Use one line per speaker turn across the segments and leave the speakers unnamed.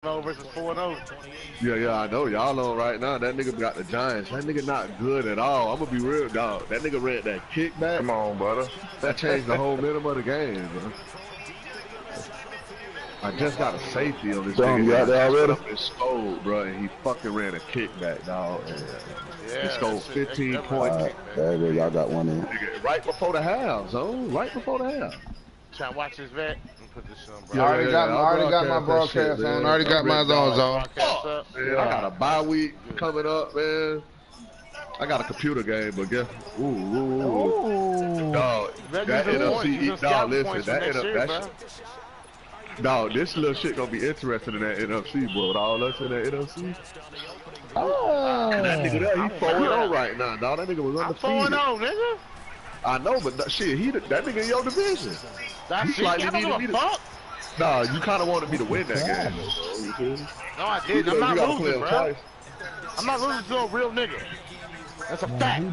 5-0 versus 4-0.
Yeah, I know. Y'all on right now. That nigga got the Giants. That nigga not good at all. I'm gonna be real, dog. That nigga read that kickback.
Come on, brother.
That changed the whole minimum of the game, bro. I just got a safety on this nigga.
You out there already?
Up and scored, bro, and he fucking ran a kickback, dog. And he scored 15 points.
Y'all got one in.
Right before the half, zone. Right before the half.
Trying to watch this vet. Put this on, bro.
I already got my broadcast on. I already got my zones on.
Man, I got a bye week coming up, man. I got a computer game, but guess, dog, that NFC, dog, listen, that dog, this little shit gonna be interesting in that NFC, bro. With all us in that NFC. And that nigga there, he 4-0 right now, dog. That nigga was undefeated.
4-0, nigga.
I know, but shit, that nigga in your division.
That's slightly needed me to.
Nah, you kind of wanted me to win that game, though, you feel me?
No, I didn't. I'm not losing, bro. I'm not losing to a real nigga. That's a fact.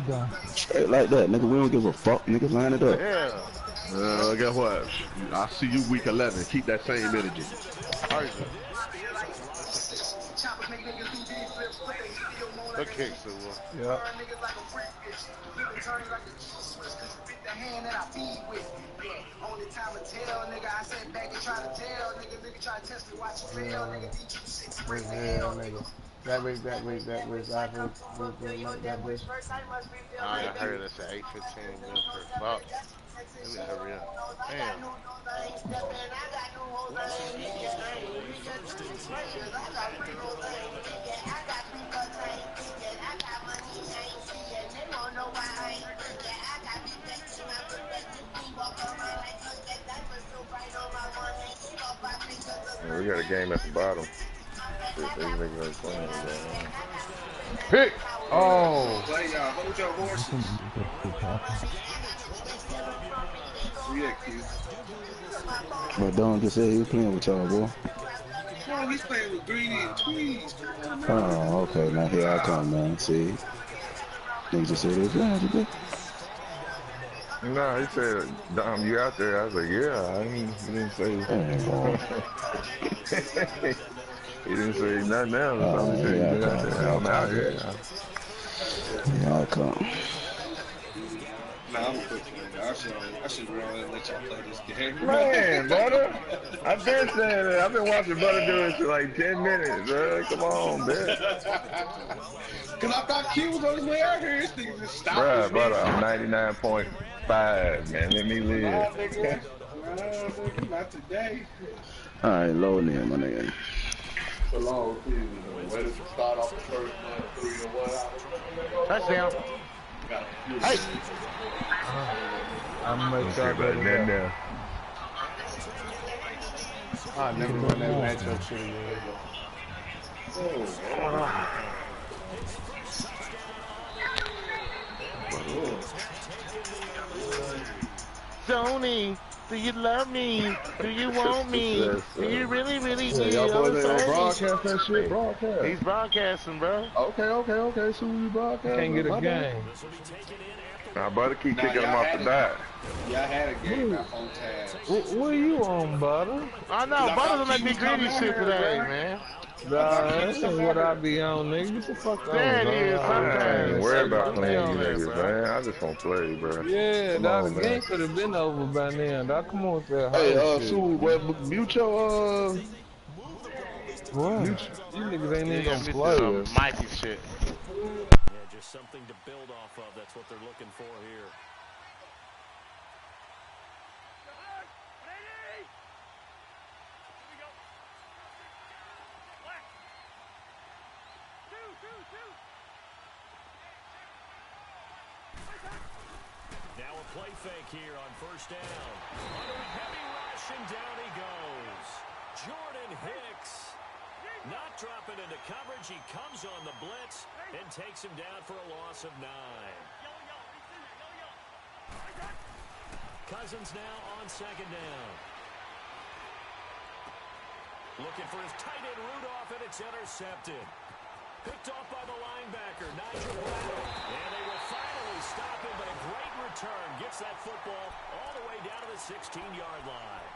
Straight like that, nigga. We don't give a fuck. Niggas line it up.
Yeah.
Guess what? I see you week 11. Keep that same energy.
Good kick, XSUU.
Yeah. That way.
I heard it's at 8:15 per fuck. Let me hurry up. Damn.
Yeah, we got a game at the bottom.
Pick. Oh.
Hold your horses.
But Don just said he was playing with y'all, boy.
No, he's playing with Greedy and Tweez.
Oh, okay. Now here I come, man. See? They just said it was today.
No, he said, Dom, you out there? I was like, yeah. He didn't say. He didn't say nothing else. I'm out here.
Yeah, I come.
Nah, I'm a quick player. I should really let y'all play this game.
Man, brother. I've been saying that. I've been watching brother do it for like 10 minutes, bro. Come on, man.
Because I thought Q was on his way out here. This nigga just stopped.
Bruh, brother, I'm 99.5, man. Let me live.
Nah, nigga, not today.
All right, load in, my nigga.
It's a long season, though. Ready to start off the first month, 3-1.
Touchdown. Hey.
I'm gonna make sure
that now.
I never run that matchup shit again.
Sony, do you love me? Do you want me? Do you really do?
Y'all boys ain't broadcast that shit? Broadcast.
He's broadcasting, bro.
Okay. So we broadcast.
Can't get a game.
Nah, brother, keep kicking him off the dot.
Y'all had a game about 4 tabs.
What are you on, Butter?
I know, Butter don't let me greedy shit today, man.
Nah, that's what I be on, nigga. Get the fuck on.
There it is,
I
sometimes.
ain't worried about playing you niggas, man. I just want to play, bro.
Yeah, dog, the game could have been over by now. Dog, come on with that.
Hey, Sue, mute your,
what? You niggas ain't even gonna play us.
Mikey shit.
Yeah, just something to build off of. That's what they're looking for here. Now a play fake here on first down. Under a heavy rush, and down he goes. Jordan Hicks not dropping into coverage. He comes on the blitz and takes him down for a loss of 9. Cousins now on second down. Looking for his tight end Rudolph, and it's intercepted. Picked off by the linebacker, Nigel Bradley. And they will finally stop him, but a great return. Gets that football all the way down to the 16-yard line.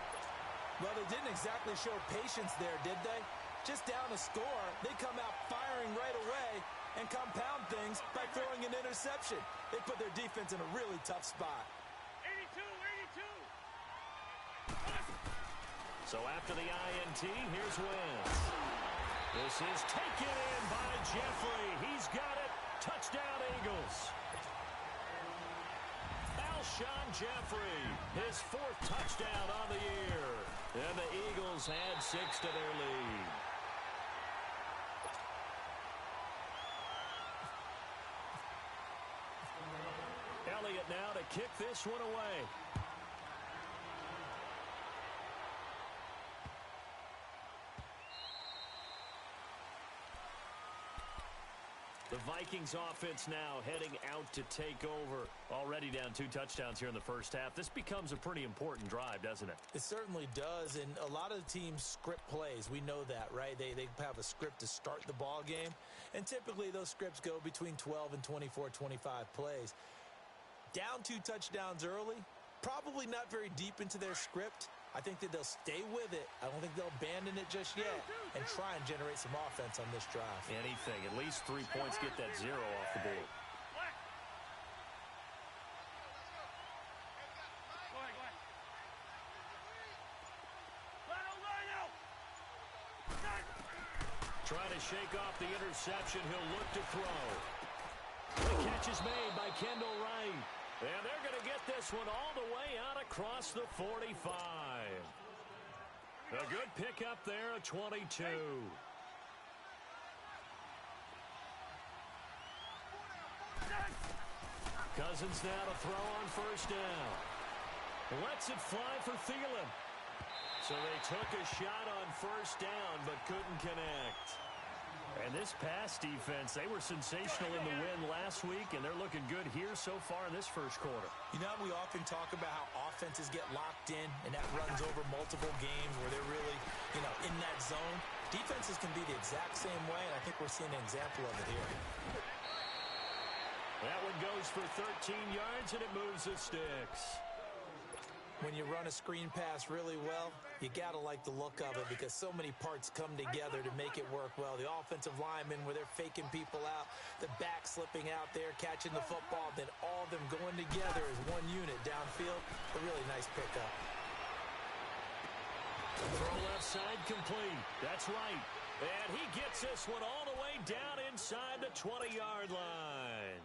Well, they didn't exactly show patience there, did they? Just down a score, they come out firing right away and compound things by throwing an interception. They put their defense in a really tough spot.
82. So after the INT, here's Wentz. This is taken in by Jeffrey. He's got it. Touchdown, Eagles. Alshon Jeffrey, his 4th touchdown on the year. And the Eagles add 6 to their lead. Elliott now to kick this one away. The Vikings offense now heading out to take over. Already down 2 touchdowns here in the first half. This becomes a pretty important drive, doesn't it?
It certainly does, and a lot of the teams script plays. We know that, right? They have a script to start the ball game, and typically those scripts go between 12 and 24, 25 plays. Down 2 touchdowns early, probably not very deep into their script. I think that they'll stay with it. I don't think they'll abandon it just yet and try and generate some offense on this drive.
Anything. At least 3 points, get that 0 off the board. Trying to shake off the interception. He'll look to throw. The catch is made by Kendall Wright. And they're going to get this one all the way out across the 45. A good pickup there, a 22. Cousins now to throw on first down. Lets it fly for Thielen. So they took a shot on first down but couldn't connect. And this pass defense, they were sensational in the win last week, and they're looking good here so far in this first quarter.
You know, we often talk about how offenses get locked in, and that runs over multiple games where they're really, in that zone. Defenses can be the exact same way, and I think we're seeing an example of it here.
That one goes for 13 yards, and it moves the sticks.
When you run a screen pass really well, you got to like the look of it because so many parts come together to make it work well. The offensive linemen, where they're faking people out, the back slipping out there, catching the football, then all of them going together as one unit downfield. A really nice pickup.
Throw left side complete. That's right. And he gets this one all the way down inside the 20-yard line.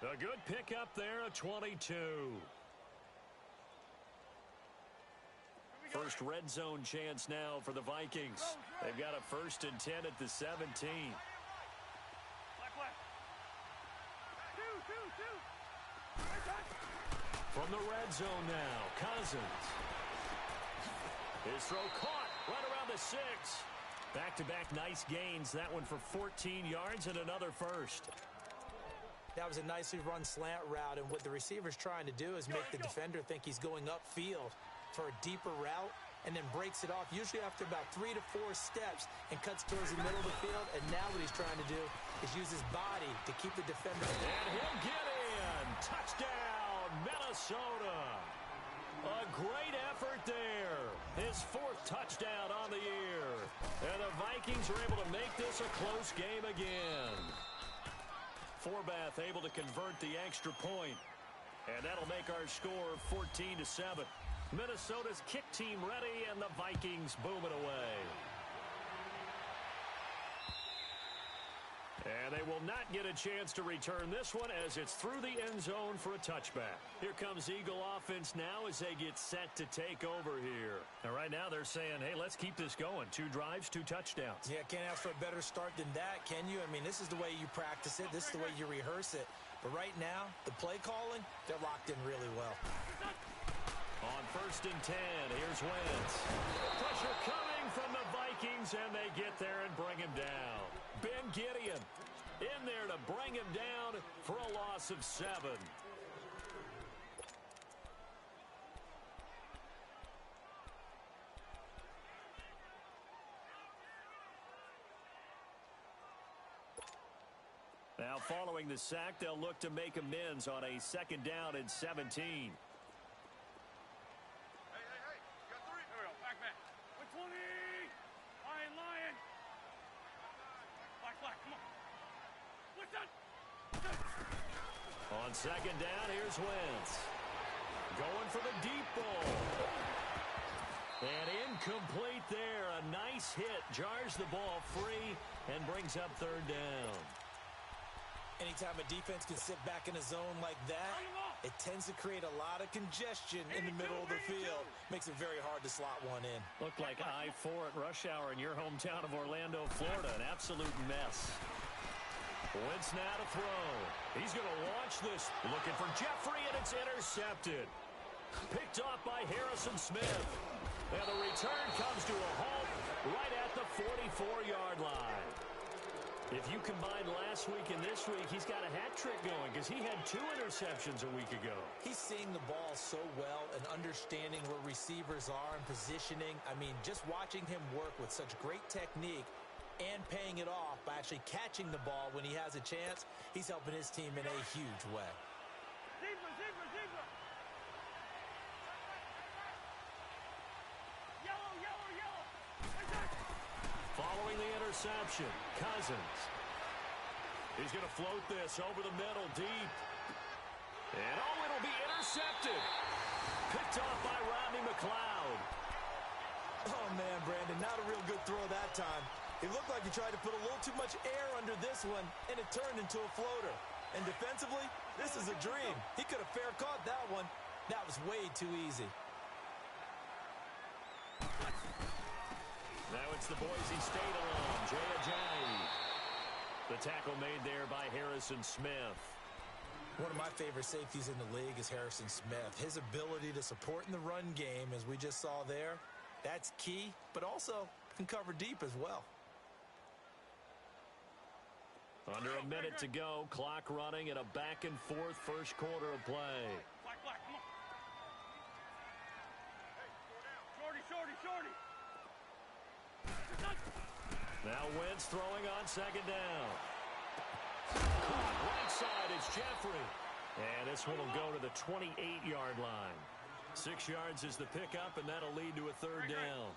A good pickup there, a 22. First red zone chance now for the Vikings. They've got a 1st and 10 at the 17. From the red zone now, Cousins. His throw caught right around the 6. Back-to-back nice gains. That one for 14 yards and another first.
That was a nicely run slant route, and what the receiver's trying to do is make the defender think he's going upfield for a deeper route, and then breaks it off, usually after about 3 to 4 steps, and cuts towards the middle of the field. And now what he's trying to do is use his body to keep the defender.
And he'll get in. Touchdown, Minnesota. A great effort there. His 4th touchdown on the year. And the Vikings are able to make this a close game again. Forbath able to convert the extra point. And that'll make our score 14-7. Minnesota's kick team ready, and the Vikings boom it away. And they will not get a chance to return this one as it's through the end zone for a touchback. Here comes Eagle offense now as they get set to take over here. And right now they're saying, hey, let's keep this going. 2 drives, 2 touchdowns.
Yeah, can't ask for a better start than that, can you? I mean, this is the way you practice it. This is the way you rehearse it. But right now, the play calling, they're locked in really well.
On 1st and 10, here's Wentz. Pressure coming from the Vikings, and they get there and bring him down. Ben Gideon in there to bring him down for a loss of 7. Now, following the sack, they'll look to make amends on a 2nd down and 17. On second down, here's Wentz. Going for the deep ball. And incomplete there. A nice hit. Jars the ball free and brings up third down.
Anytime a defense can sit back in a zone like that, it tends to create a lot of congestion in the middle of the field. Makes it very hard to slot one in.
Looked like I-4 at rush hour in your hometown of Orlando, Florida. An absolute mess. Wentz now to throw. He's going to launch this. Looking for Jeffrey, and it's intercepted. Picked off by Harrison Smith. And the return comes to a halt right at the 44-yard line. If you combine last week and this week, he's got a hat trick going because he had 2 interceptions a week ago.
He's seeing the ball so well and understanding where receivers are and positioning. I mean, just watching him work with such great technique and paying it off by actually catching the ball when he has a chance, he's helping his team in a huge way.
Following the interception, Cousins. He's going to float this over the middle deep. And, oh, it'll be intercepted. Picked off by Rodney McLeod.
Oh, man, Brandon, not a real good throw that time. It looked like he tried to put a little too much air under this one, and it turned into a floater. And defensively, this is a dream. He could have fair caught that one. That was way too easy.
Now it's the Boise State alum, Jay Ajayi. The tackle made there by Harrison Smith.
One of my favorite safeties in the league is Harrison Smith. His ability to support in the run game, as we just saw there, that's key, but also can cover deep as well.
Under a minute to go, clock running, and a back-and-forth first quarter of play.
Shorty.
Now Wentz throwing on second down. Caught right side, it's Jeffrey. And this one will go to the 28-yard line. 6 yards is the pickup, and that'll lead to a third down.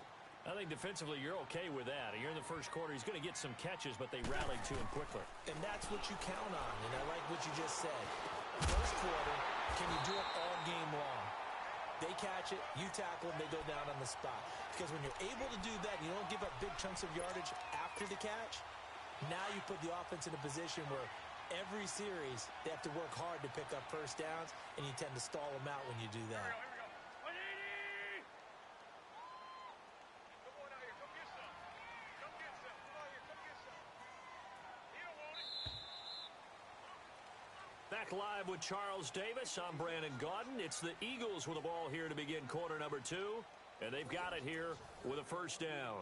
I think defensively you're okay with that. You're in the first quarter. He's going to get some catches, but they rallied to him quickly.
And that's what you count on, and I like what you just said. First quarter, can you do it all game long? They catch it, you tackle them, they go down on the spot. Because when you're able to do that, you don't give up big chunks of yardage after the catch, now you put the offense in a position where every series they have to work hard to pick up first downs, and you tend to stall them out when you do that.
Back live with Charles Davis. I'm Brandon Gaudin. It's the Eagles with the ball here to begin quarter number 2. And they've got it here with a first down.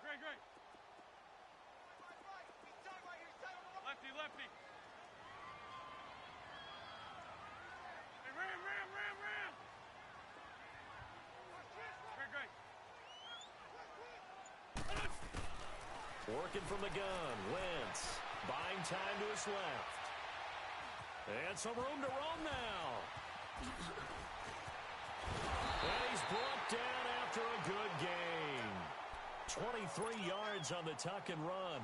Great. Lefty. Hey, ram. Great.
Working from the gun, Wentz. Buying time to his left. And some room to roam now. And he's brought down after a good game. 23 yards on the tuck and run.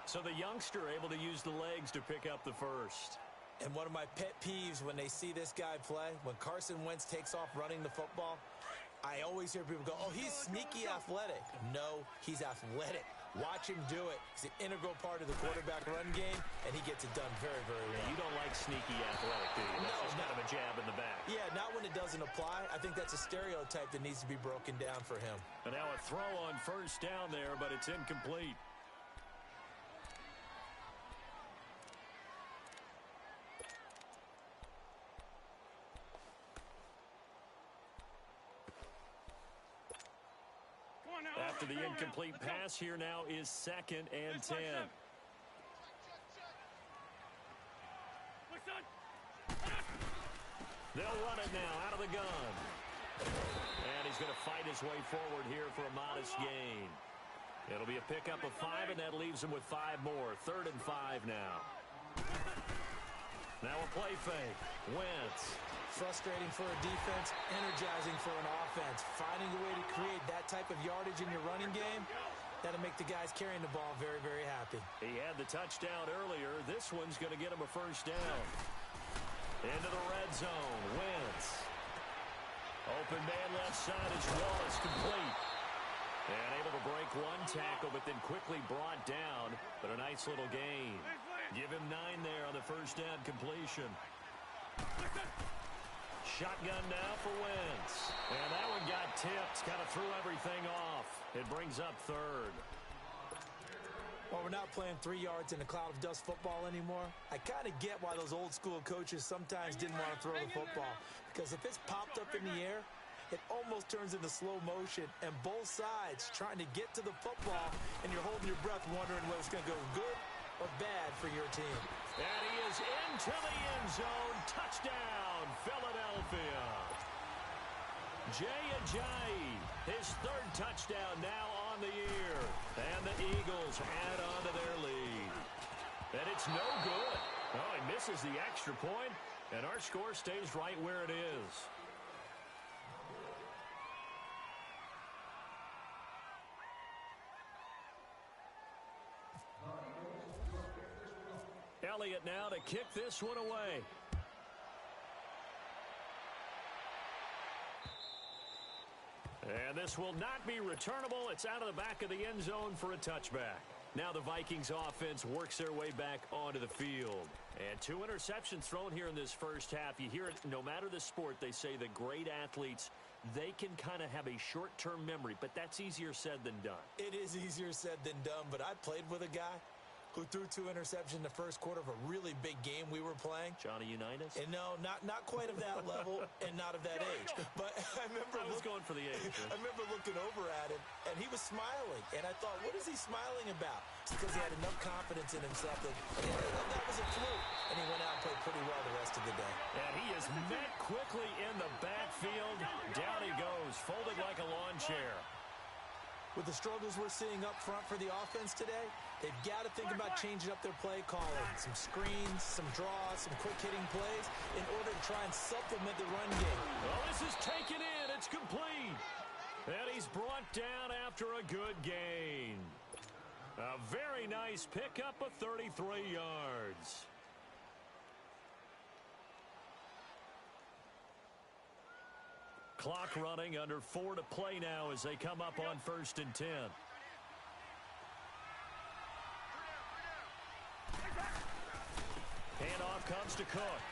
So the youngster able to use the legs to pick up the first.
And one of my pet peeves when they see this guy play, when Carson Wentz takes off running the football, I always hear people go, oh, he's sneaky athletic. No, he's athletic. Watch him do it. He's an integral part of the quarterback run game, and he gets it done very, very well.
You don't like sneaky athletic, do you? That's just kind of a jab in the back.
Yeah, not when it doesn't apply. I think that's a stereotype that needs to be broken down for him.
And now a throw on first down there, but it's incomplete. After the incomplete pass, here now is 2nd and 10. They'll run it now out of the gun. And he's going to fight his way forward here for a modest gain. It'll be a pickup of 5, and that leaves him with 5 more. 3rd and 5 now. Now a play fake. Wentz.
Frustrating for a defense, energizing for an offense. Finding a way to create that type of yardage in your running game, that'll make the guys carrying the ball very, very happy.
He had the touchdown earlier. This one's going to get him a first down. Into the red zone. Wentz. Open man left side is Wallace, complete. And able to break one tackle, but then quickly brought down. But a nice little gain. Give him 9 there on the first down completion. Shotgun now for Wentz. And that one got tipped. Kind of threw everything off. It brings up 3rd.
Well, we're not playing 3 yards in a cloud of dust football anymore. I kind of get why those old school coaches sometimes didn't want to throw the football. Because if it's popped up in the air, it almost turns into slow motion. And both sides trying to get to the football, and you're holding your breath wondering whether it's going to go good or bad for your team.
And he is into the end zone. Touchdown, Philadelphia. Jay Ajayi, his 3rd touchdown now on the year. And the Eagles add on to their lead. And it's no good. Oh, he misses the extra point, and our score stays right where it is. Elliott now to kick this one away. And this will not be returnable. It's out of the back of the end zone for a touchback. Now the Vikings offense works their way back onto the field. And 2 interceptions thrown here in this first half. You hear it no matter the sport. They say that great athletes, they can kind of have a short-term memory, but that's easier said than done.
It is easier said than done, but I played with a guy who threw 2 interceptions in the first quarter of a really big game we were playing.
Johnny Unitas?
And no, not quite of that level and not of that age. But I remember
I was going for the age. Right?
I remember looking over at him, and he was smiling. And I thought, what is he smiling about? It's because he had enough confidence in himself that that was a fluke. And he went out and played pretty well the rest of the day.
And he is met quickly in the backfield. Down he goes, folded like a lawn chair.
With the struggles we're seeing up front for the offense today, they've got to think about changing up their play calling. Some screens, some draws, some quick-hitting plays in order to try and supplement the run game.
Well, this is taken in. It's complete. And he's brought down after a good gain. A very nice pickup of 33 yards. Clock running, under 4 to play now as they come up on 1st and 10. Handoff comes to Cook.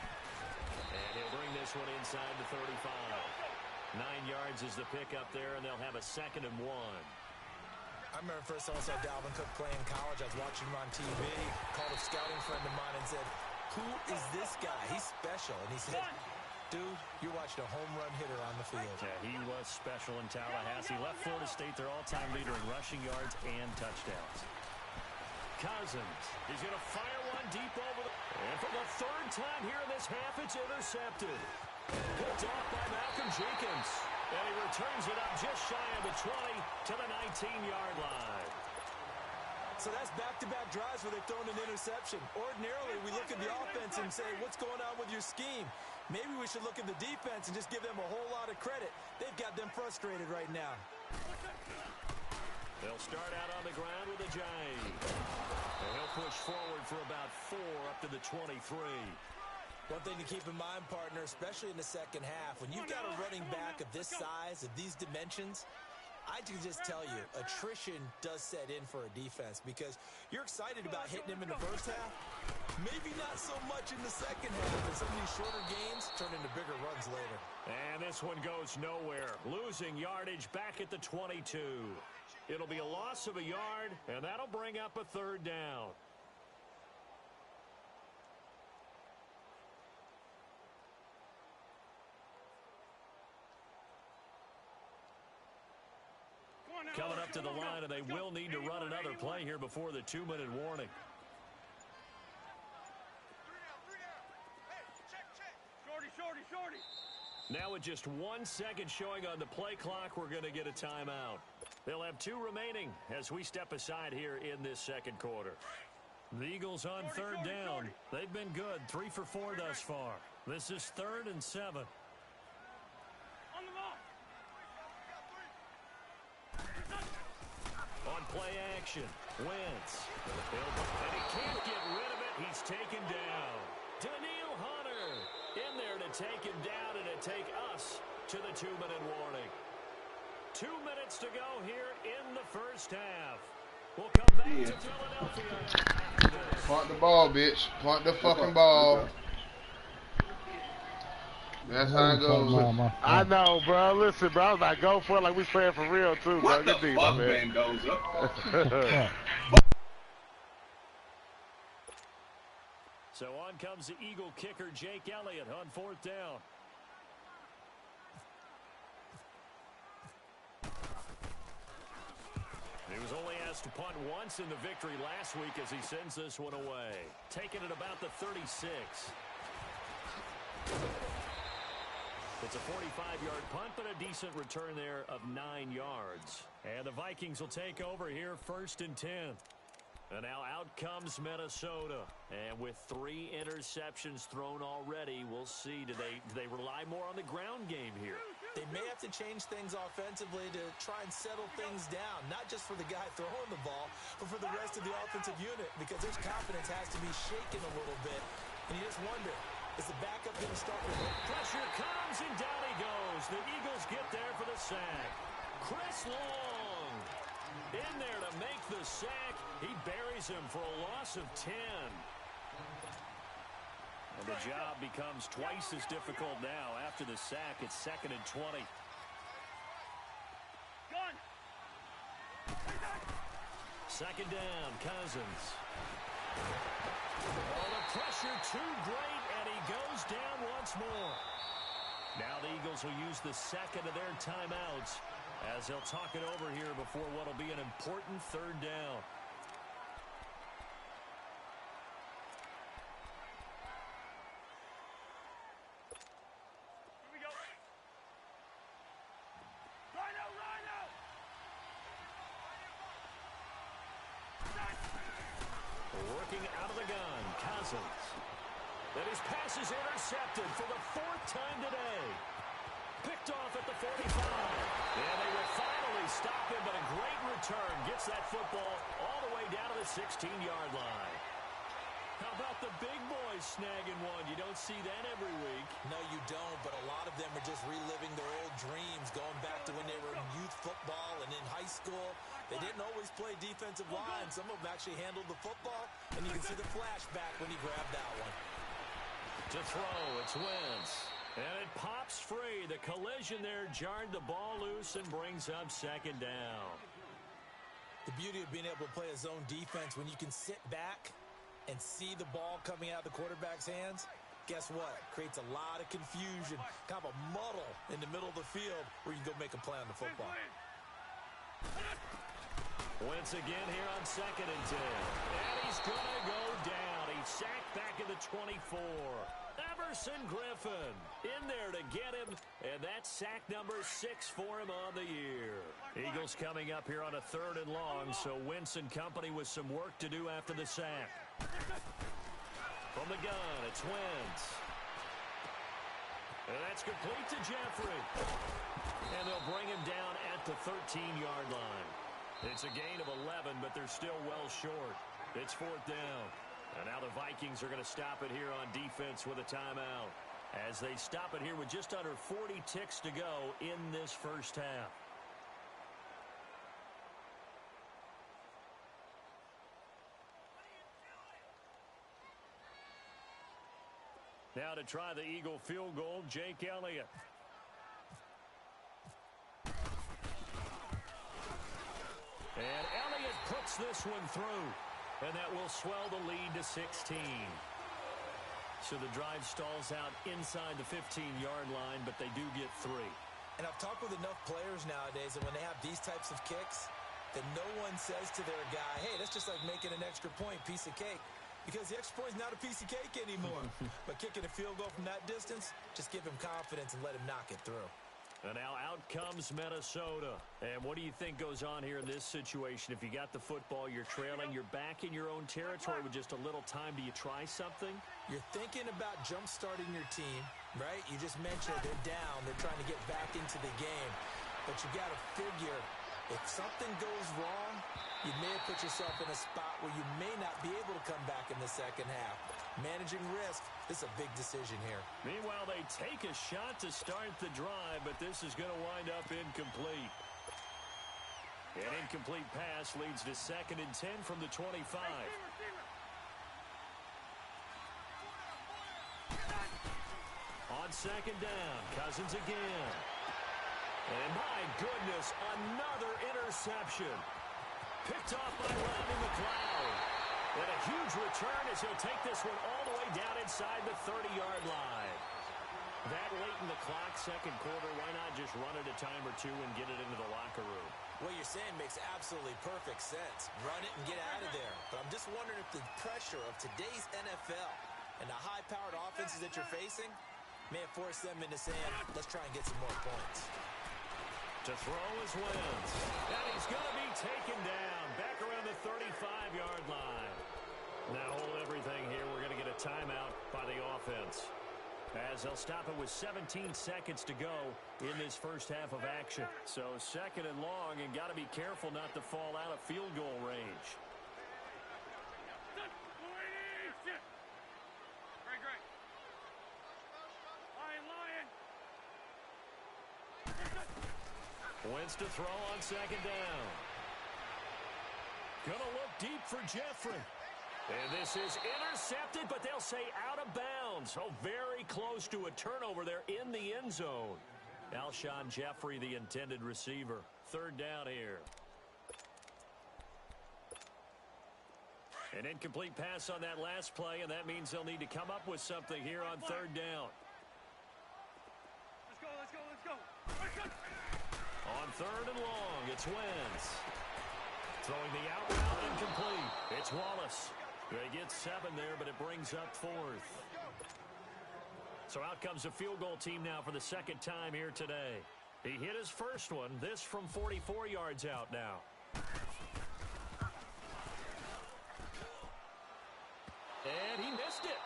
And he'll bring this one inside the 35. 9 yards is the pickup there, and they'll have a 2nd and 1.
I remember first time I saw Dalvin Cook play in college. I was watching him on TV. Called a scouting friend of mine and said, "Who is this guy? He's special." And he said, "Dude, you're watching a home run hitter on the field."
Yeah, he was special in Tallahassee. Left Florida State their all-time leader in rushing yards and touchdowns. Cousins, he's going to fire one deep over the... And for the 3rd time here in this half, it's intercepted. Picked off by Malcolm Jenkins. And he returns it up just shy of the 20 to the 19-yard line.
So that's back-to-back drives where they've thrown an interception. Ordinarily, we look at the offense and say, what's going on with your scheme? Maybe we should look at the defense and just give them a whole lot of credit. They've got them frustrated right now.
They'll start out on the ground with Ajayi. And he'll push forward for about 4 up to the 23.
One thing to keep in mind, partner, especially in the second half, when you've got a running back of this size, of these dimensions, I can just tell you, attrition does set in for a defense because you're excited about hitting him in the first half. Maybe not so much in the second half, and some of these shorter gains turn into bigger runs later.
And this one goes nowhere. Losing yardage back at the 22. It'll be a loss of a yard, and that'll bring up a third down. Coming up to the line, and they will need to run another play here before the 2-minute warning.
Shorty.
Now with just 1 second showing on the play clock, we're going to get a timeout. They'll have 2 remaining as we step aside here in this second quarter. The Eagles on third down. They've been good, 3 for 4 thus far. This is 3rd and 7. On play action, Wentz. And he can't get rid of it. He's taken down. Daniil Hunter in there to take him down and to take us to the 2-minute warning. 2 minutes to go here in the first half. We'll come back to Philadelphia.
Punt the ball, bitch. Punt the fucking ball. That's how it goes.
I know, bro. Listen, bro. I was like, go for it like we playing for real, too, bro.
What the fuck, man, goes up?
So on comes the Eagle kicker, Jake Elliott, on 4th down. He was only asked to punt once in the victory last week as he sends this one away. Taking it about the 36. It's a 45-yard punt, but a decent return there of 9 yards. And the Vikings will take over here 1st and 10. And now out comes Minnesota. And with 3 interceptions thrown already, we'll see. Do they rely more on the ground game here?
They may have to change things offensively to try and settle things down, not just for the guy throwing the ball, but for the rest of the offensive unit, because his confidence has to be shaken a little bit. And you just wonder, is the backup going to start with it?
Pressure comes, and down he goes. The Eagles get there for the sack. Chris Long in there to make the sack. He buries him for a loss of 10. And the job becomes twice as difficult now. After the sack, it's 2nd and 20. Second down, Cousins. Oh, the pressure too great, and he goes down once more. Now the Eagles will use the second of their timeouts as they'll talk it over here before what will be an important 3rd down. Working out of the gun, Cousins. And his pass is intercepted for the 4th time today. Picked off at the 45. And they will finally stop him, but a great return gets that football all the way down to the 16-yard line. How about the big boys snagging one? You don't see that every week.
No, you don't, but a lot of them are just reliving their old dreams, going back to when they were in youth football and in high school. They didn't always play defensive line. Some of them actually handled the football, and you can see the flashback when he grabbed that one.
To throw, it's Wentz. And it pops free. The collision there jarred the ball loose and brings up 2nd down.
The beauty of being able to play a zone defense when you can sit back and see the ball coming out of the quarterback's hands, guess what? Creates a lot of confusion, kind of a muddle in the middle of the field where you can go make a play on the football.
Wentz again here on 2nd and 10. And he's going to go down. He's sacked back at the 24. Everson Griffin in there to get him, and that's sack number 6 for him on the year. Eagles coming up here on a 3rd and long, so Wentz and company with some work to do after the sack. From the gun, it's Wentz. And that's complete to Jeffrey. And they'll bring him down at the 13-yard line. It's a gain of 11, but they're still well short. It's 4th down. And now the Vikings are going to stop it here on defense with a timeout as they stop it here with just under 40 ticks to go in this first half. now to try the Eagle field goal, Jake Elliott. And Elliott puts this one through, and that will swell the lead to 16. So the drive stalls out inside the 15-yard line, but they do get 3.
And I've talked with enough players nowadays that when they have these types of kicks, that no one says to their guy, hey, that's just like making an extra point, piece of cake. Because the extra point is not a piece of cake anymore. But kicking a field goal from that distance, just give him confidence and let him knock it through.
And now out comes Minnesota. And what do you think goes on here in this situation? If you got the football, you're trailing, you're back in your own territory with just a little time. Do you try something?
You're thinking about jump-starting your team, right? You just mentioned they're down. They're trying to get back into the game. But you got to figure, if something goes wrong, you may have put yourself in a spot where you may not be able to come back in the second half. Managing risk, this is a big decision here.
Meanwhile, they take a shot to start the drive, but this is going to wind up incomplete. An incomplete pass leads to 2nd and 10 from the 25. On 2nd down, Cousins again. And my goodness, another interception. Picked off by Rodney McLeod. And a huge return as he'll take this one all the way down inside the 30-yard line. That late in the clock, second quarter, why not just run it a time or two and get it into the locker room?
What you're saying makes absolutely perfect sense. Run it and get out of there. But I'm just wondering if the pressure of today's NFL and the high-powered offenses that you're facing may have forced them into saying, let's try and get some more points.
To throw is Wentz. And he's going to be taken down back around the 35-yard line. Now hold everything here. We're going to get a timeout by the offense, as they'll stop it with 17 seconds to go in this first half of action. So 2nd and long, and got to be careful not to fall out of field goal range.
Great. Lion.
Wentz to throw on 2nd down. Gonna look deep for Jeffrey. And this is intercepted, but they'll say out of bounds. So very close to a turnover there in the end zone. Alshon Jeffrey, the intended receiver. 3rd down here. An incomplete pass on that last play, and that means they'll need to come up with something here on 3rd down.
Let's go.
On 3rd and long, it's Wentz. Throwing the out route incomplete. It's Wallace. They get 7 there, but it brings up 4th. So out comes the field goal team now for the 2nd time here today. He hit his first one, this from 44 yards out now. And he missed it.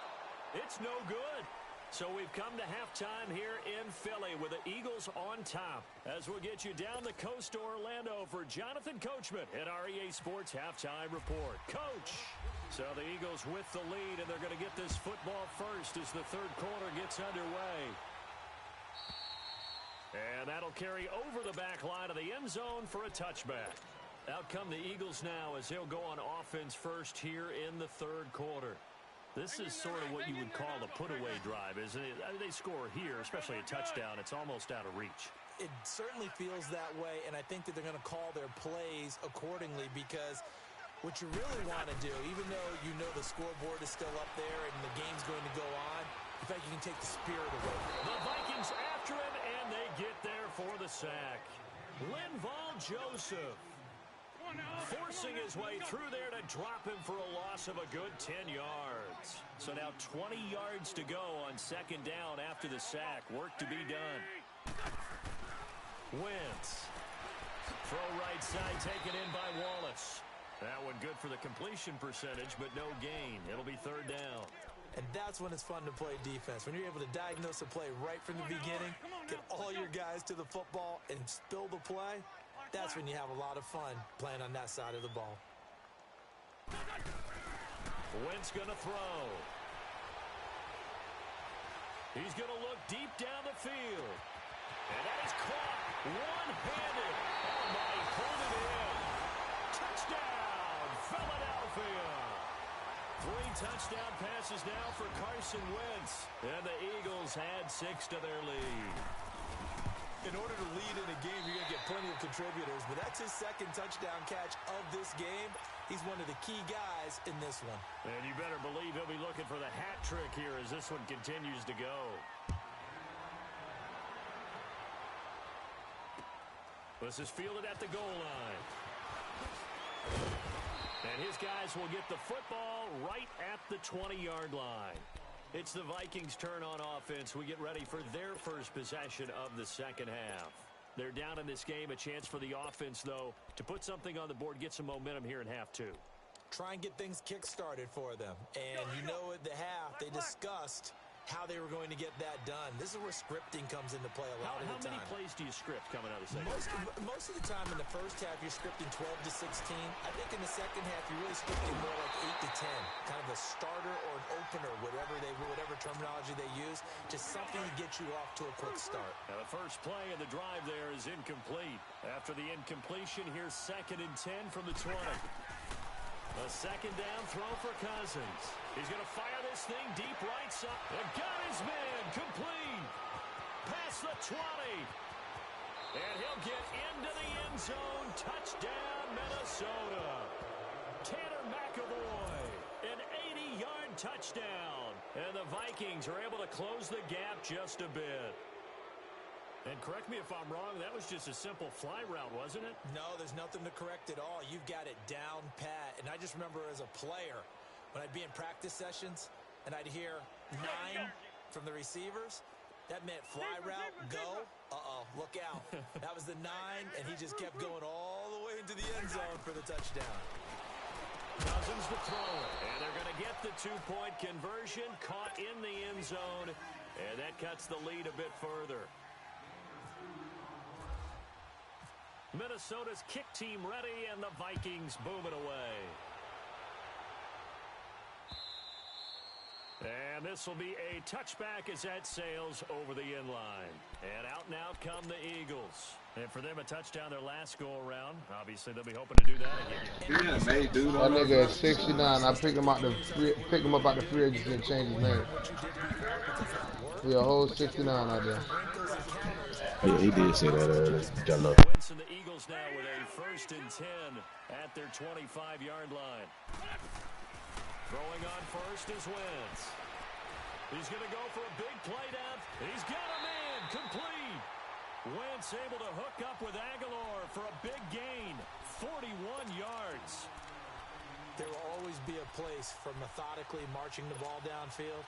It's no good. So we've come to halftime here in Philly with the Eagles on top. As we'll get you down the coast to Orlando for Jonathan Coachman at our EA Sports Halftime Report. Coach! So the Eagles with the lead, and they're going to get this football first as the 3rd quarter gets underway. And that'll carry over the back line of the end zone for a touchback. Out come the Eagles now as they'll go on offense first here in the 3rd quarter. This is sort of what you would call a put-away drive, isn't it? I mean, they score here, especially a touchdown. It's almost out of reach.
It certainly feels that way, and I think that they're going to call their plays accordingly, because what you really want to do, even though you know the scoreboard is still up there and the game's going to go on, in fact, you can take the spirit away.
The Vikings after him, and they get there for the sack. Linval Joseph forcing his way through there to drop him for a loss of a good 10 yards. So now 20 yards to go on 2nd down after the sack. Work to be done. Wentz. Throw right side taken in by Wallace. That one good for the completion percentage, but no gain. It'll be 3rd down.
And that's when it's fun to play defense. When you're able to diagnose a play right from the beginning, get all your guys to the football and spill the play, that's when you have a lot of fun playing on that side of the ball.
Wentz going to throw. He's going to look deep down the field. And that is caught one-handed. Oh, my, he pulled it in. Touchdown, Philadelphia. 3 touchdown passes now for Carson Wentz. And the Eagles add 6 to their lead.
In order to lead in a game, you're going to get plenty of contributors, but that's his 2nd touchdown catch of this game. He's one of the key guys in this one.
And you better believe he'll be looking for the hat trick here as this one continues to go. This is fielded at the goal line. And his guys will get the football right at the 20-yard line. It's the Vikings' turn on offense. We get ready for their first possession of the second half. They're down in this game. A chance for the offense, though, to put something on the board, get some momentum here in half 2.
Try and get things kick-started for them. And you know at the half, they discussed how they were going to get that done. This is where scripting comes into play a lot of the time.
How many plays do you script coming out of the second half?
Most of the time in the first half, you're scripting 12 to 16. I think in the second half, you're really scripting more like 8 to 10. Kind of a starter or an opener, whatever terminology they use. Just something to get you off to a quick start.
Now the first play of the drive there is incomplete. After the incompletion, here's 2nd and 10 from the 20. A 2nd down throw for Cousins. He's going to fire this thing deep right side. And got his man complete. Past the 20. And he'll get into the end zone. Touchdown, Minnesota. Tanner McAvoy. An 80-yard touchdown. And the Vikings are able to close the gap just a bit. And correct me if I'm wrong, that was just a simple fly route, wasn't it?
No, there's nothing to correct at all. You've got it down pat. And I just remember as a player, when I'd be in practice sessions and I'd hear 9 from the receivers, that meant fly route, go. Look out. That was the 9, and he just kept going all the way into the end zone for the touchdown.
Cousins to throw it. And they're going to get the 2-point conversion, caught in the end zone, and that cuts the lead a bit further. Minnesota's kick team ready, and the Vikings boom it away. And this will be a touchback as that sails over the end line. And out now come the Eagles. And for them, a touchdown their last go-around. Obviously, they'll be hoping to do that again.
Yeah, mate, dude. That nigga at 69. I picked him out the free agency and changed his name. He a whole 69 out there.
Yeah, he did say that. Jello.
Wentz and the Eagles now with a 1st and 10 at their 25-yard line. Throwing on first is Wentz. He's going to go for a big play down. He's got a man complete. Wentz able to hook up with Aguilar for a big gain. 41 yards.
There will always be a place for methodically marching the ball downfield.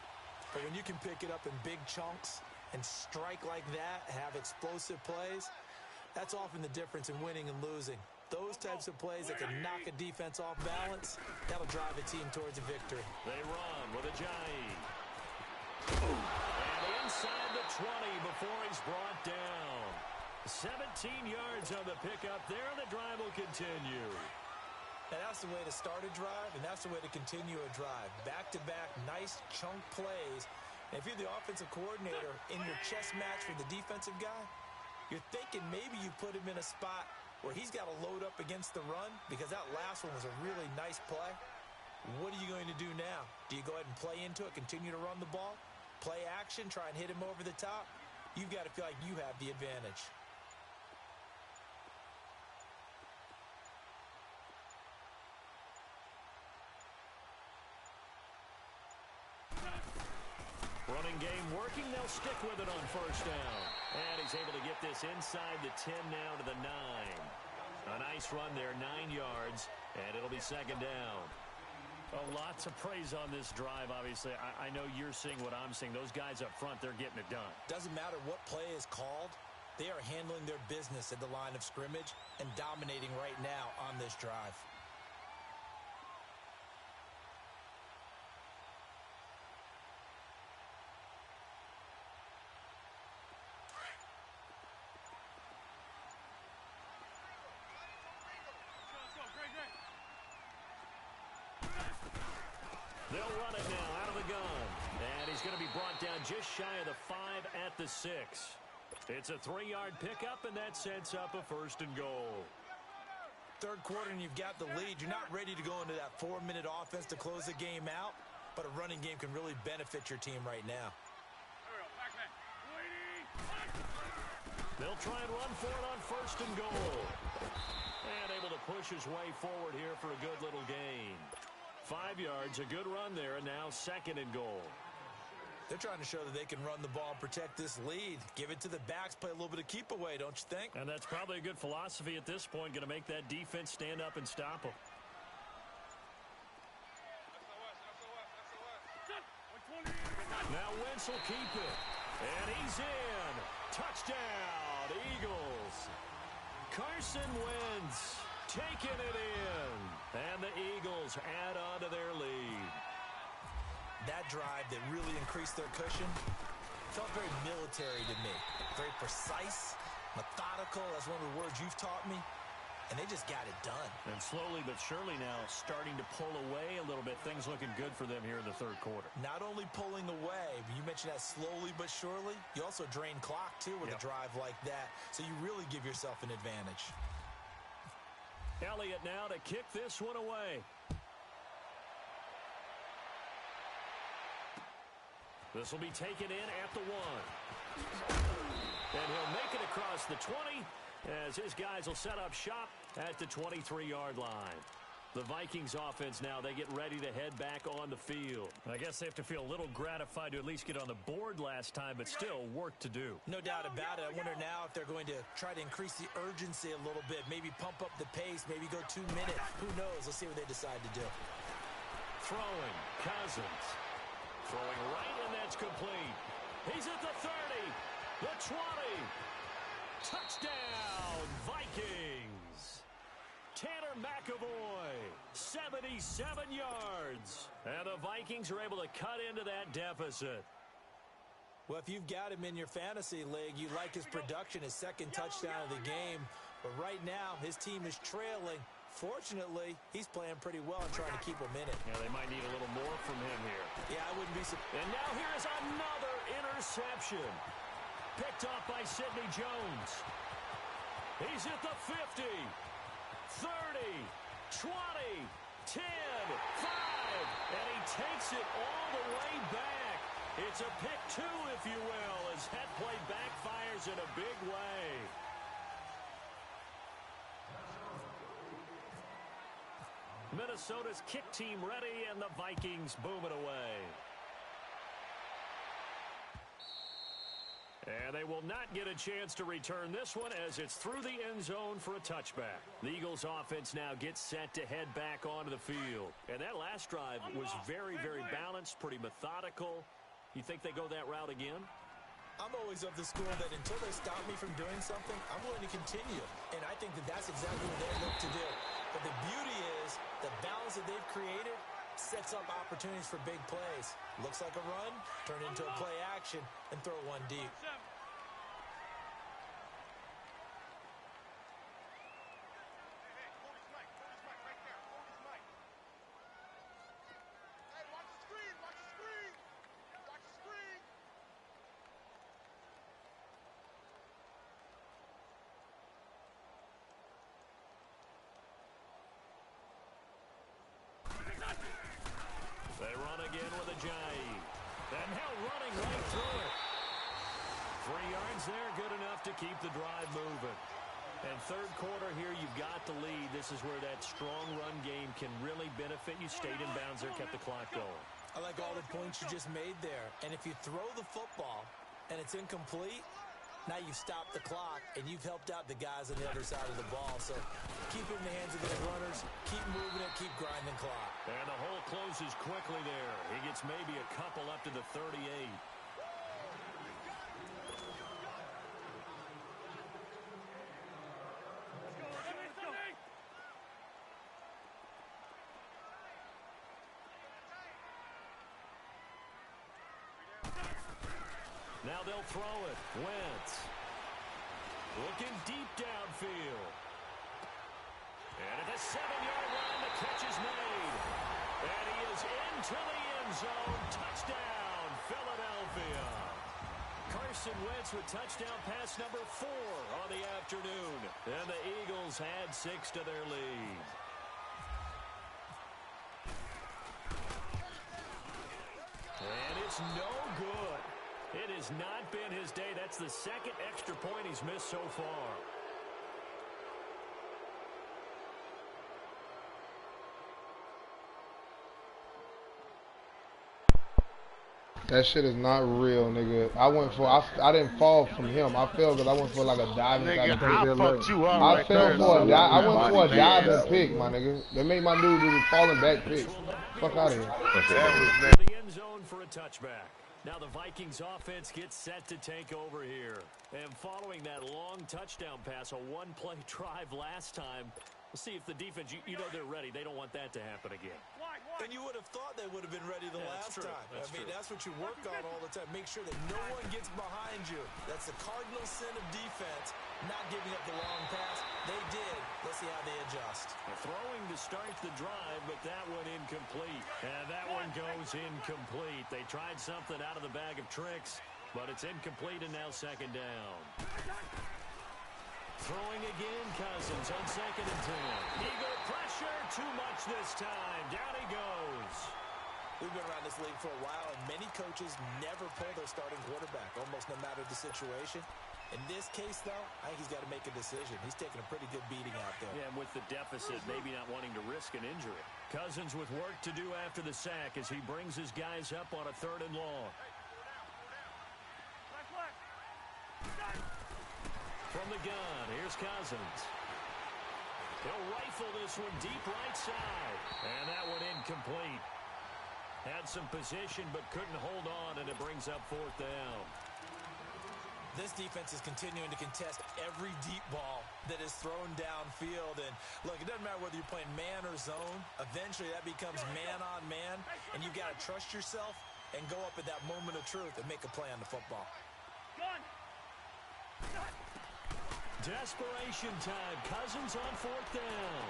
But when you can pick it up in big chunks and strike like that, have explosive plays, that's often the difference in winning and losing. Those types of plays that can knock a defense off balance, that'll drive a team towards a victory.
They run with Ajayi. And inside the 20 before he's brought down. 17 yards on the pickup there, and the drive will continue.
And that's the way to start a drive, and that's the way to continue a drive. Back-to-back, nice chunk plays. And if you're the offensive coordinator in your chess match with the defensive guy, you're thinking maybe you put him in a spot where he's got to load up against the run because that last one was a really nice play. What are you going to do now? Do you go ahead and play into it, continue to run the ball, play action, try and hit him over the top? You've got to feel like you have the advantage.
Running game working. They'll stick with it on first down. And he's able to get this inside the 10 now to the 9. A nice run there, 9 yards, and it'll be 2nd down. Well, lots of praise on this drive, obviously. I know you're seeing what I'm seeing. Those guys up front, they're getting it done.
Doesn't matter what play is called. They are handling their business at the line of scrimmage and dominating right now on this drive.
They'll run it now out of the gun. And he's going to be brought down just shy of the 5 at the 6. It's a 3-yard pickup, and that sets up a 1st and goal.
third quarter and you've got the lead. You're not ready to go into that 4-minute offense to close the game out, but a running game can really benefit your team right now.
They'll try and run for it on first and goal. And able to push his way forward here for a good little gain. 5 yards, a good run there, and now second and goal.
They're trying to show that they can run the ball and protect this lead. Give it to the backs, play a little bit of keep away, don't you think?
And that's probably a good philosophy at this point, going to make that defense stand up and stop them. Now Wentz will keep it. And he's in. Touchdown, Eagles. Carson Wentz taking it in. And the Eagles add on to their lead.
That drive that really increased their cushion felt very military to me. Very precise, methodical. That's one of the words you've taught me. And they just got it done.
And slowly but surely now starting to pull away a little bit. Things looking good for them here in the third quarter.
Not only pulling away, but you mentioned that slowly but surely. You also drain clock, too, with a drive like that. So you really give yourself an advantage.
Elliott now to kick this one away. This will be taken in at the 1. And he'll make it across the 20 as his guys will set up shop at the 23-yard line. The Vikings offense now, they get ready to head back on the field. I guess they have to feel a little gratified to at least get on the board last time, but still work to do.
No doubt about it. I wonder now if they're going to try to increase the urgency a little bit, maybe pump up the pace, maybe go 2 minutes. Who knows? Let's see what they decide to do.
Throwing, Cousins. Throwing right, and that's complete. He's at the 30, the 20. Touchdown, Vikings. Tanner McAvoy, 77 yards. And the Vikings are able to cut into that deficit.
Well, if you've got him in your fantasy league, you like his production, his second touchdown of the game. But right now, his team is trailing. Fortunately, he's playing pretty well and trying to keep him in it.
Yeah, they might need a little more from him here.
Yeah, I wouldn't be surprised.
And now here is another interception. Picked off by Sidney Jones. He's at the 50, 30, 20, 10, 5, and he takes it all the way back. It's a pick 2, if you will, as that play backfires in a big way. Minnesota's kick team ready, and the Vikings boom it away. And they will not get a chance to return this one as it's through the end zone for a touchback. The Eagles offense now gets set to head back onto the field. And that last drive was very, very balanced, pretty methodical. You think they go that route again?
I'm always of the school that until they stop me from doing something, I'm willing to continue. And I think that that's exactly what they look to do. But the beauty is the balance that they've created sets up opportunities for big plays. Looks like a run, turn into a play action, and throw one deep.
They run again with Ajayi. And now running right through it. 3 yards there, good enough to keep the drive moving. And third quarter here, you've got the lead. This is where that strong run game can really benefit you. Stayed in bounds there, kept the clock going.
I like all the points you just made there. And if you throw the football and it's incomplete, now you've stopped the clock and you've helped out the guys on the other side of the ball. So keep it in the hands of those runners, keep moving it, keep grinding clock.
And the hole closes quickly there. He gets maybe a couple up to the 38. Now they'll throw it. Wentz. Looking deep downfield. And at the 7-yard line, the catch is made. And he is into the end zone. Touchdown, Philadelphia. Carson Wentz with touchdown pass number 4 on the afternoon. And the Eagles add 6 to their lead. And it's no good. It has not been his day. That's the second extra point he's missed so far.
That shit is not real, nigga. I didn't fall from him. I fell because I went for like a diving.
Nigga, I fucked you up
I
right
fell
there.
for a dive. I went for a diving pick, my nigga. They made my dude do the falling back pick. Fuck out of here.
The end zone for a touchback. Now the Vikings offense gets set to take over here. And following that long touchdown pass, a one-play drive last time, we'll see if the defense, you know they're ready. They don't want that to happen again.
And you would have thought they would have been ready the last time. That's what you work on all the time. Make sure that no one gets behind you. That's the cardinal sin of defense, not giving up the long pass. They did. Let's see how they adjust.
Throwing to start the drive, but that one incomplete. And that one goes incomplete. They tried something out of the bag of tricks, but it's incomplete and now second down. Throwing again, Cousins on 2nd and 10. Eagle pressure, too much this time. Down he goes.
We've been around this league for a while, and many coaches never pull their starting quarterback, almost no matter the situation. In this case, though, I think he's got to make a decision. He's taking a pretty good beating out there.
Yeah, and with the deficit, maybe not wanting to risk an injury. Cousins with work to do after the sack as he brings his guys up on a 3rd and long. From the gun, here's Cousins. He'll rifle this one deep right side. And that one incomplete. Had some position but couldn't hold on, and it brings up 4th down.
This defense is continuing to contest every deep ball that is thrown downfield. And look, it doesn't matter whether you're playing man or zone. Eventually that becomes man on man, and you've got to trust yourself and go up at that moment of truth and make a play on the football.
Desperation time. Cousins on 4th down.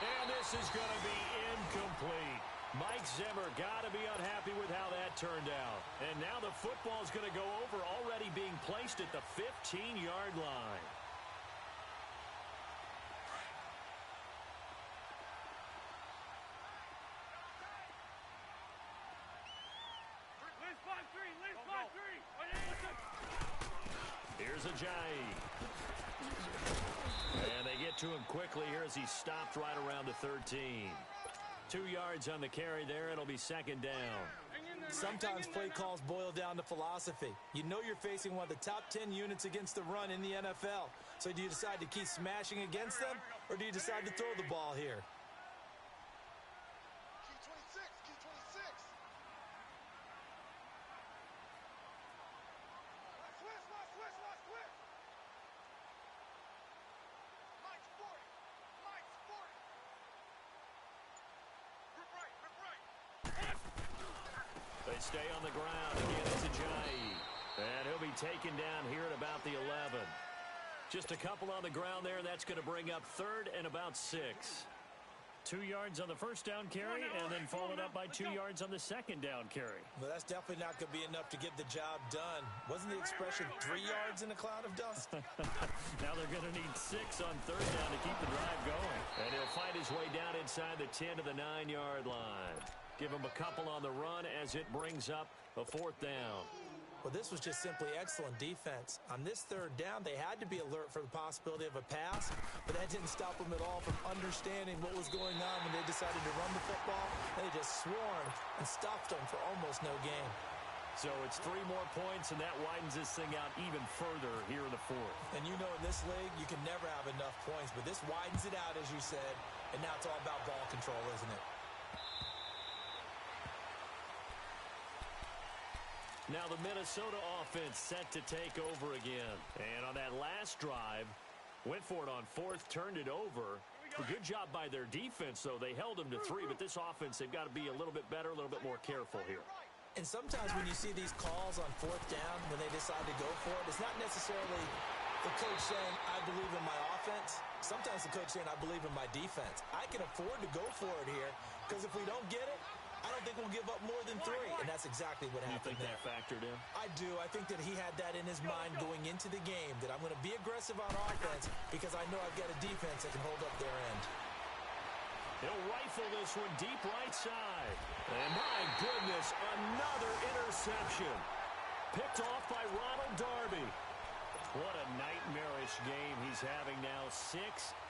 And this is going to be incomplete. Mike Zimmer got to be unhappy with how that turned out. And now the football's going to go over, already being placed at the 15-yard line. Here's Ajayi. And they get to him quickly here as he stopped right around the 13. 2 yards on the carry there. It'll be 2nd down.
Sometimes play calls boil down to philosophy. You know you're facing one of the top 10 units against the run in the NFL. So do you decide to keep smashing against them, or do you decide to throw the ball here?
They stay on the ground. Again, it's Ajayi. And he'll be taken down here at about the 11. Just a couple on the ground there. That's going to bring up 3rd and about 6. 2 yards on the first down carry, and then followed up by 2 yards on the second down carry.
Well, that's definitely not going to be enough to get the job done. Wasn't the expression 3 yards in a cloud of dust?
Now they're going to need 6 on 3rd down to keep the drive going. And he'll find his way down inside the 10 to the 9-yard line. Give him a couple on the run as it brings up a 4th down.
Well, this was just simply excellent defense. On this 3rd down, they had to be alert for the possibility of a pass, but that didn't stop them at all from understanding what was going on when they decided to run the football. They just swarmed and stopped them for almost no gain.
So it's 3 more points, and that widens this thing out even further here in the 4th.
And you know in this league, you can never have enough points, but this widens it out, as you said, and now it's all about ball control, isn't it?
Now the Minnesota offense set to take over again. And on that last drive, went for it on 4th, turned it over. A good job by their defense, though. They held them to 3, but this offense, they've got to be a little bit better, a little bit more careful here.
And sometimes when you see these calls on 4th down, when they decide to go for it, it's not necessarily the coach saying, I believe in my offense. Sometimes the coach saying, I believe in my defense. I can afford to go for it here, because if we don't get it, I don't don't think we'll give up more than 3, and that's exactly what happened there.
You think that factored in?
I do. I think that he had that in his mind going into the game, that I'm going to be aggressive on offense because I know I've got a defense that can hold up their end.
He'll rifle this one deep right side. And my goodness, another interception. Picked off by Ronald Darby. What a nightmarish game he's having now. 6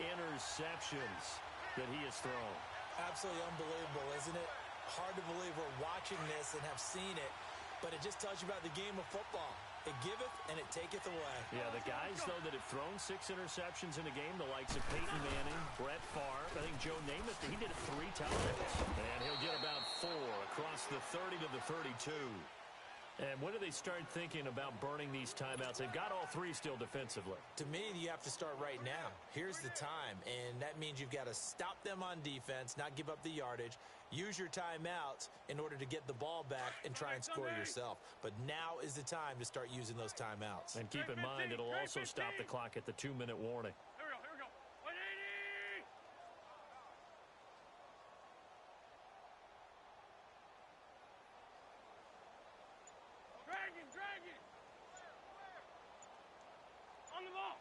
interceptions that he has thrown.
Absolutely unbelievable, isn't it? Hard to believe we're watching this and have seen it, but it just tells you about the game of football. It giveth and it taketh away.
Yeah, the guys, though, that have thrown 6 interceptions in a game, the likes of Peyton Manning, Brett Favre, I think Joe Namath, he did it 3 times. And he'll get about 4 across the 30 to the 32. And when do they start thinking about burning these timeouts? They've got all 3 still defensively.
To me, you have to start right now. Here's the time, and that means you've got to stop them on defense, not give up the yardage, use your timeouts in order to get the ball back and try and score yourself. But now is the time to start using those timeouts.
And keep in mind, it'll also stop the clock at the 2-minute warning.
Here we go. 180! Drag it! On the ball!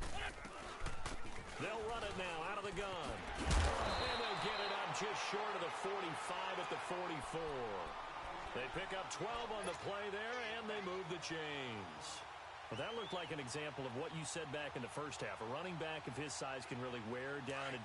They'll run it now out of the gun. And they'll get it up just short of the 45 at the 44. They pick up 12 on the play there, and they move the chains. Well, that looked like an example of what you said back in the first half. A running back of his size can really wear down a